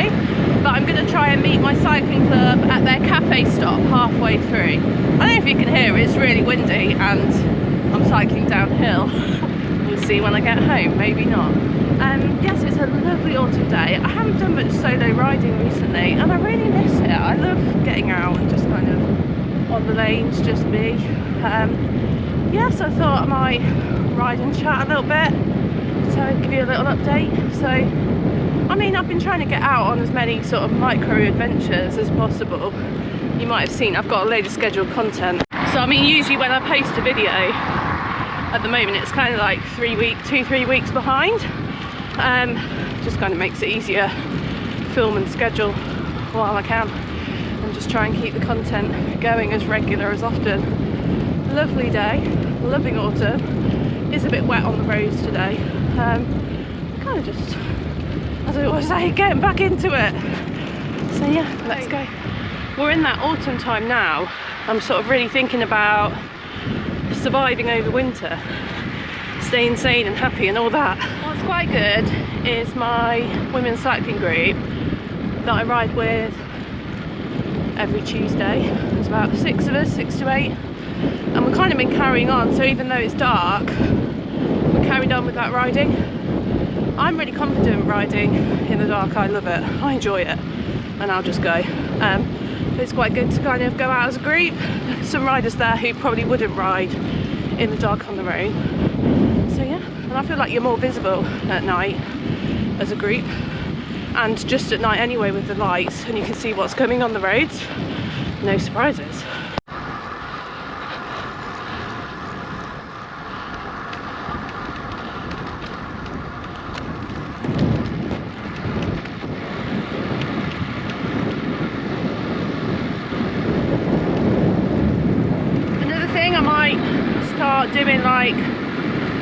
way, but I'm going to try and meet my cycling club at their cafe stop halfway through. I don't know if you can hear, it's really windy and I'm cycling downhill. We'll see when I get home, maybe not. Yes, it's a lovely autumn day. I haven't done much solo riding recently and I really miss it. I love getting out and just kind of on the lanes, just me. Yes, I thought I might ride and chat a little bit, so give you a little update. So, I mean, I've been trying to get out on as many sort of micro adventures as possible. You might have seen I've got a load of scheduled content. So, I mean, usually when I post a video, at the moment it's kind of like 3 weeks behind. Just kind of makes it easier to film and schedule while I can, and just try and keep the content going as regular as often. Lovely day, loving autumn. It's a bit wet on the roads today. Kind of just, as I always say, getting back into it. So yeah, let's go. We're in that autumn time now. I'm sort of really thinking about surviving over winter, staying sane and happy and all that. What's quite good is my women's cycling group that I ride with every Tuesday. There's about 6 of us, 6 to 8. And we've kind of been carrying on, so even though it's dark, we carried on with that riding. I'm really confident riding in the dark. I love it, I enjoy it, and I'll just go. It's quite good to kind of go out as a group. Some riders there who probably wouldn't ride in the dark on their own. So yeah, and I feel like you're more visible at night as a group, and just at night anyway with the lights, and you can see what's coming on the roads. No surprises. Doing like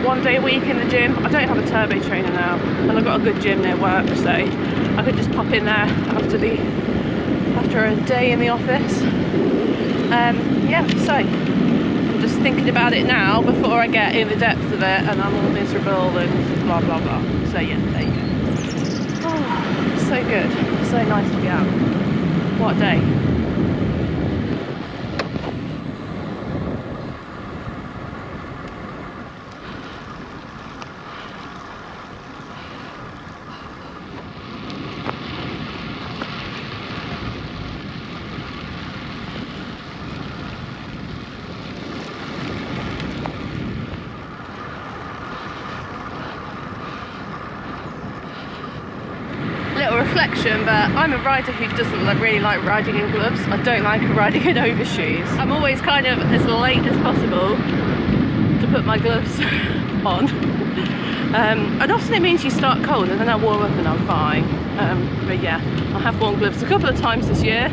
1 day a week in the gym. I don't have a turbo trainer now, and I've got a good gym near work, so I could just pop in there after a day in the office. Yeah, so I'm just thinking about it now before I get in the depths of it and I'm all miserable and blah blah blah. So yeah, there you go. Oh, so good, so nice to be out. What a day. Reflection, but I'm a rider who doesn't really like riding in gloves. I don't like riding in overshoes. I'm always kind of as late as possible to put my gloves on, and often it means you start cold and then I warm up and I'm fine. But yeah, I have worn gloves a couple of times this year,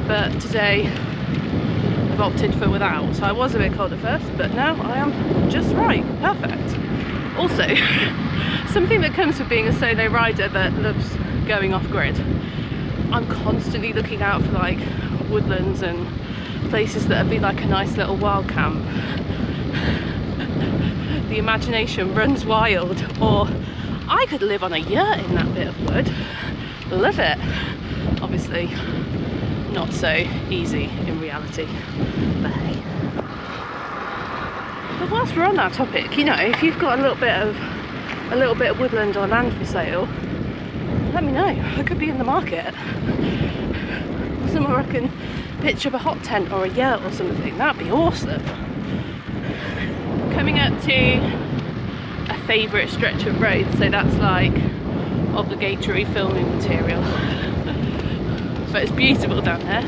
but today I've opted for without. So I was a bit cold at first, but now I am just right, perfect. Also, something that comes with being a solo rider that loves going off grid, I'm constantly looking out for like woodlands and places that would be like a nice little wild camp. The imagination runs wild, or I could live on a yurt in that bit of wood. Love it. Obviously not so easy in reality, but hey. But whilst we're on that topic, you know, if you've got a little bit of woodland or land for sale, let me know. I could be in the market. Somewhere I can pitch up a hot tent or a yurt or something. That'd be awesome. Coming up to a favourite stretch of road, so that's like obligatory filming material. But it's beautiful down there.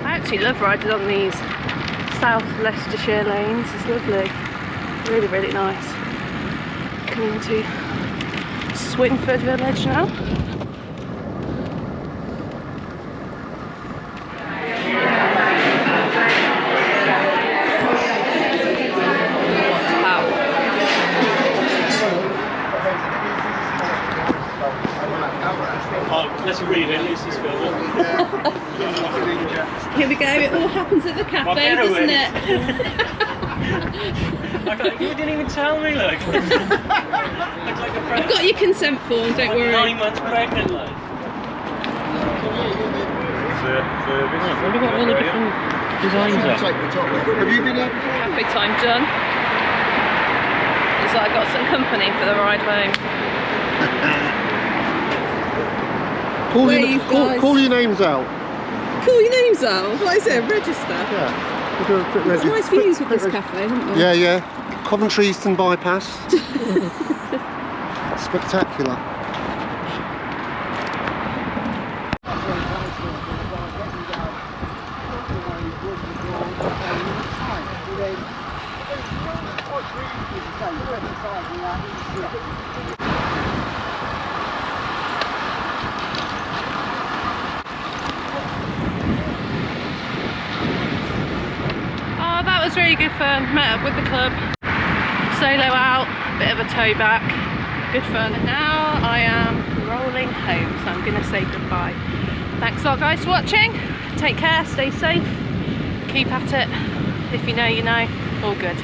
I actually love riding on these South Leicestershire lanes. It's lovely. Really, really nice. Coming to Swinford village now. Let's read it, this is filming. Here we go, it all happens at the cafe, doesn't it? You didn't even tell me, look. I've got your consent form, don't worry. 9 months pregnant, like. Look at all the different designs are. Have you been here before? Cafe time done. Looks like I've got some company for the ride home. Call your names out. Call your names out? What is it? Register? Yeah. We'll do a quick It's nice views with this cafe, isn't it? Yeah, yeah. Coventry Eastern Bypass. Spectacular. Oh, that was really good fun. Met up with the club. Solo out, bit of a tow back. Good fun. And now I am rolling home, so I'm gonna say goodbye. Thanks a lot guys for watching. Take care, stay safe, keep at it. If you know, you know. All good.